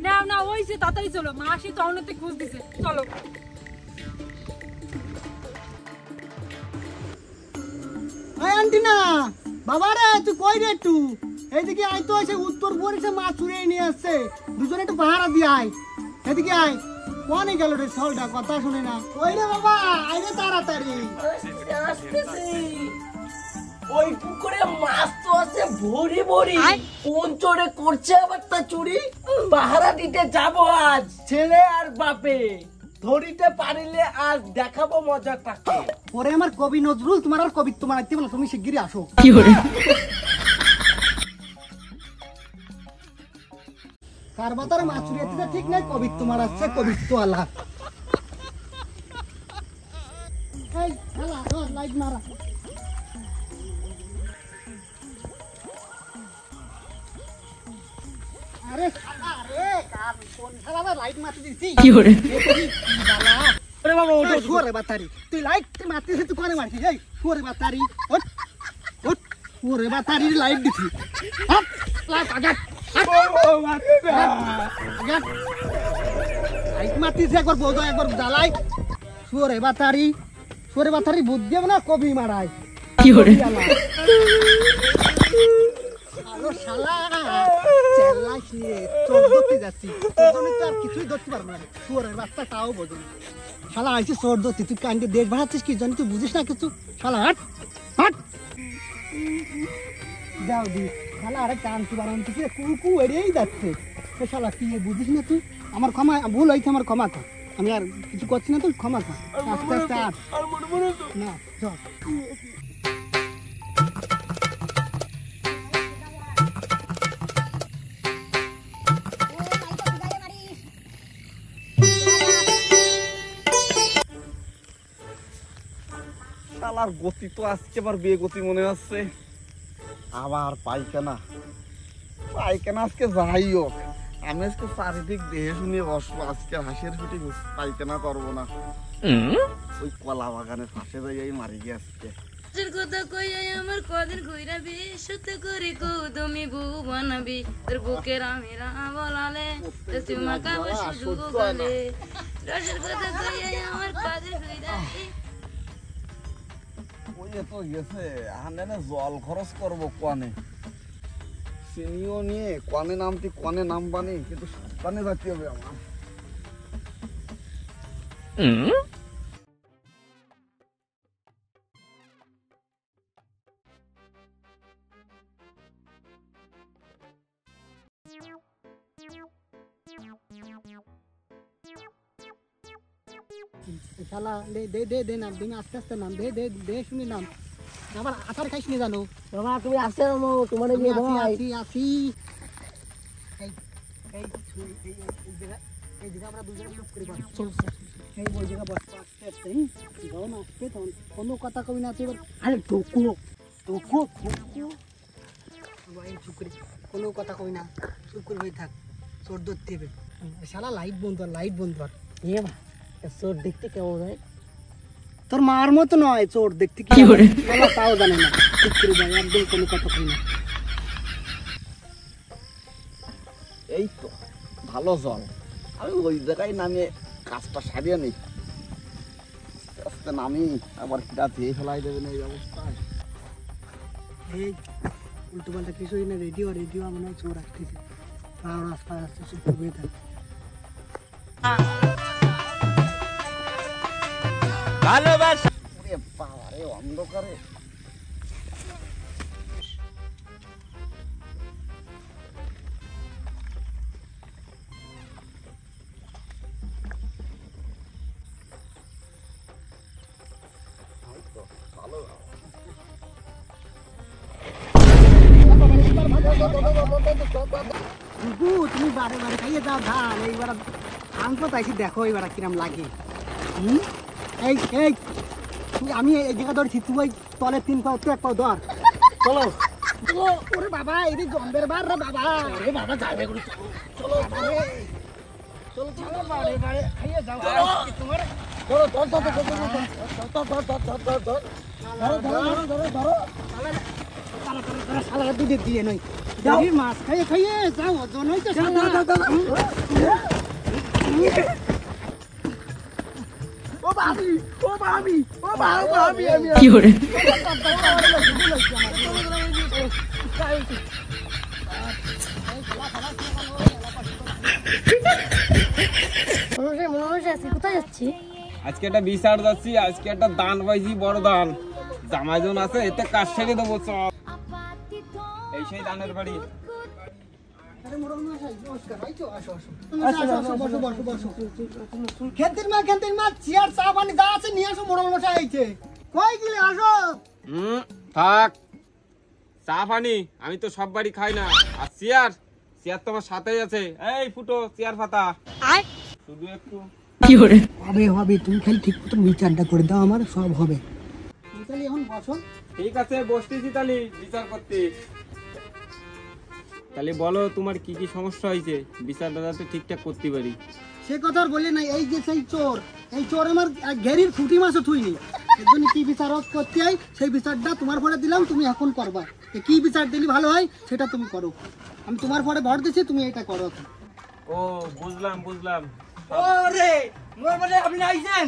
না না ওইছে তাড়াতাড়ি চলো, মাসি তো অনেকতে খুঁজ দিছে, চলো। আন্টিনা বাবা রে, তুই কই রে? একটু এইদিকে আয় তো, এসে উত্তর পরিছে মাছ চুরিয়ে নিয়ে আসছে, দুজনে একটু পাহারা দিয়ে আয়। এদিকে আয়। কোনে গেল রে ছলটা, কথা শুনে না। কই রে বাবা, আয় রে তাড়াতাড়ি। ওই পুকুরে মাছ তো আছে ভরি ভরি, কোন চোরে করছে আবার তা চুরি? পাহারা দিতে যাব আজ, ছেলে আর বাপে ধরিতে পারিলে আজ দেখাবো মজাটাকে। ওরে আমার কবি নজরুল, তোমার আর কবিত্ব মানাইতে বলো, তুমি শিগগিরই আসো। কি করে কার বাতারে মাছ চুরিয়ে দিতে ঠিক নাই, কবিত্ব মারাচ্ছে কবিত্ব আলা। এই খেলা ধর, লাইট মারা। আরে শালা রে, কার কোন শালা লাইট মারতে দিছি? কি করে আরে বাবা ওঠো, শুয়ারে বাতারি, তুই লাইট মারতেছিস, তুই কোনে মারছিস? এই শুয়ারে বাতারি, ওঠ ওঠ, শুয়ারে বাতারি লাইট দিছি। হপ লাইট আগাত আগাত, লাইট মারতেছিস একবার বউদ, একবার জ্বালাই। শুয়ারে বাতারি, শুয়ারে বাতারি বুদ্ধি হবে না, কবি মারায়। কি করে আলো শালা চেল্লাইস রে, চোর ধরতে যাচ্ছি, তোর জন্য তো আর কিছুই ধরতে পারবো না। শুয়ারের বাচ্চা তাও বোঝে না। শালা আইসি চোর ধরতে, তুই কান্ডে দেশ বাড়াচ্ছিস কি জানি, তুই বুঝিস না কিছু। শালা হাট হাট, যাও দি শালা, আরে টানতে বাড়ানতে কুকু এড়িয়েই যাচ্ছে। শালা কি বুঝিস না তুই? আমার ক্ষমা, ভুল হয়েছে আমার, ক্ষমা কর। আমি আর কিছু করছি না, তুই ক্ষমা কর। আস্তে আস্তে আট না, চল। শালার গতি তো আজকে আবার বিয়ে গতি মনে হচ্ছে। আবার পাইখানা পাইখানা আজকে যাই হোক, আমি আজকে চারিদিক দেখে শুনে বসবো, আজকে হাসির ছুটি পাইখানা করবো না। ওই কলা বাগানের পাশে যাই মারি গিয়ে আজকে। কথা কইয়াই আমার কদিন ঘুরাবি, সত্যি করে কো তুমি বউ বানাবি, তোর বুকের আমিরা বলালে তুই কাবা শুধু বলে, রসের কথা কইয়াই আমার কদিন ঘুরাবি। ওই তো গেছে, আনে জল খরচ করবো কনে, চিনিও নিয়ে কনে নামতি কনে নামবানি, কিন্তু সাবধানে যাতে হবে আমার। শালা দে দে দে দে নাম, তুমি আস্তে আস্তে নাম, দে দে দে শুনি নাম। আবার আচার খাইস নি জানো বাবা, তুমি আসছে তোমার আমি নিয়ে আছি ভাই। আছি আছি। এই এই এই জায়গা, এই জায়গা আমরা দুজন চুপ করে বস, চল এই ওই জায়গা বস, আস্তে আস্তে যাও না, আস্তে তখন কোনো কথা কবি না তুই। আরে ঢোকো ঢোকো ঢোকো, ভাই চুপ করে, কোনো কথা কবি না, চুপ করে হয়ে থাক, চোর ধরতে হবে। শালা লাইট বন্ধ কর, লাইট বন্ধ কর। এ মা, চোর দেখতে কেমন হয়? তোর মার মতো নয়, চোর দেখতে কি তাও জানে না, চুপ করে ভাই, একদম কোনো কথা কই না। এই তো ভালো জল, আমি ওই জায়গায় নামে কাজটা সারিয়ে নেই, আস্তে আস্তে নামি, আবার কিটা দিয়ে ফেলাই দেবেন এই অবস্থায়। এই উল্টো পাল্টা কিছু না, রেডিও রেডিও মনে হয় চোর আসতেছে, রাস্তা আসতে চুপ করে থাকে। ওরে বাবা রে, অন্ধকারে তুমি বারে বারে খাইয়ে যাও ধান, এইবার ধান কোথাইছি দেখো এইবার কিরম লাগে। এই এই আমি এই জায়গা ধরছি, তুই ওই তলে 3 পাও, তুই 1 পাও ধর, চলো। ওরে বাবা, এই জম্বের বার রে বাবা, রে বাবা যাবে গুলো, চলো চলো চলো, বারে বারে খাইয়ে যাও তোমার। ধরো ধর ধর ধর ধর ধর ধর ধর ধর ধর ধর ধরো ধরো ধরো ধরো ধরো, শালা দুধে দিয়ে নয় গেরির মাছ খাইয়ে খাইয়ে যাও ওজন হইছে ও ভাবি ও ভাবি ও ভাবি আমি কি করে কোথায় যাচ্ছি? আজকে একটা বিচার যাচ্ছি, আজকে একটা দান পাইছি, বড় দান। জামাইজন আছে, এতে কাজ সেরে দেবো সব। এই সেই দানের বাড়ি। খেন্তির মা চেয়ার চা পানি যা আছে নিয়ে আসো, মোড়ল মশাই আইছে। কই গেলে আসো। থাক চা পানি আমি তো সব বাড়ি খাই না। আর চেয়ার তোমার সাথেই আছে। এই ফুটো চেয়ার পাতা শুধু একটু। কি করে হবে তুমি খালি ঠিক মতো বিচারটা করে দাও, আমার সব হবে। তাহলে এখন বসো। ঠিক আছে বসতেছি তাহলে বিচার করতে। তাহলে বলো তোমার কি কি সমস্যা হয়েছে, বিচারটা যাতে ঠিকঠাক করতে পারি। সে কথা আর বললে নাই, এই যে সেই চোর, এই চোর আমার ঘেরির ফুটি মাছও থুইনি। এর জন্য কি বিচার করতে হয় সেই বিচারটা তোমার পরে দিলাম, তুমি এখন করবা। কি বিচার দিলে ভালো হয় সেটা তুমি করো। আমি তোমার পরে ভর দিচ্ছি, তুমি এটা করো এখন। ও বুঝলাম। ওরে মোড়ল মশাই আপনি আইছেন?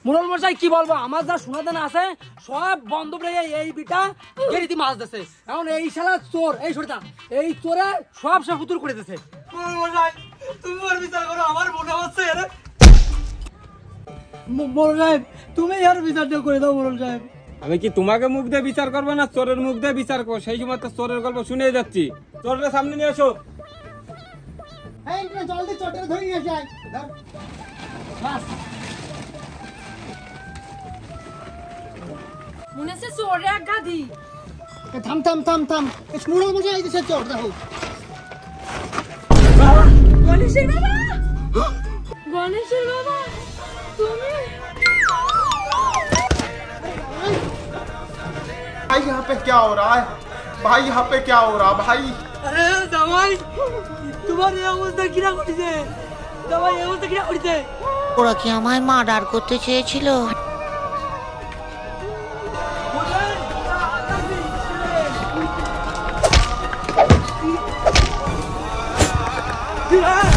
মোড়ল মশাই কি বলবো, আমার যা সোনাদানা আছে সব বন্ধ রেখে এই বিটা গেরিতে মাছ দিছে। এখন এই শালা চোর, এই সরতা এই চোরে সব ফুতুর করে দিছে। মোড়ল মশাই তুমি ওর বিচার করো, আমার মনে হচ্ছে মোড়ল সাহেব তুমি আর বিচারটা করে দাও। মোড়ল সাহেব আমি কি তোমাকে মুখ দিয়ে বিচার করবো না চোরের মুখ দিয়ে বিচার করবো? সেই সময় তো চোরের গল্প শুনে যাচ্ছি। চোরের সামনে নিয়ে এসো। এই জলদি চোরটা ধরে নিয়ে যাই। মনে হচ্ছে চোরে এক গাধি। থাম মোড়ল মশাই আইছে, সে চোর দেখো। গণেশের বাবা তুমি भाई यहाँ पे क्या हो रहा है? भाई यहाँ पे क्या हो रहा भाई? আরে জামাই তোমার এই অবস্থা কিরা করিছে? জামাই এই অবস্থা কিরা করিছে? ওরা কি আমায় মার্ডার করতে চেয়েছিল? Yeah!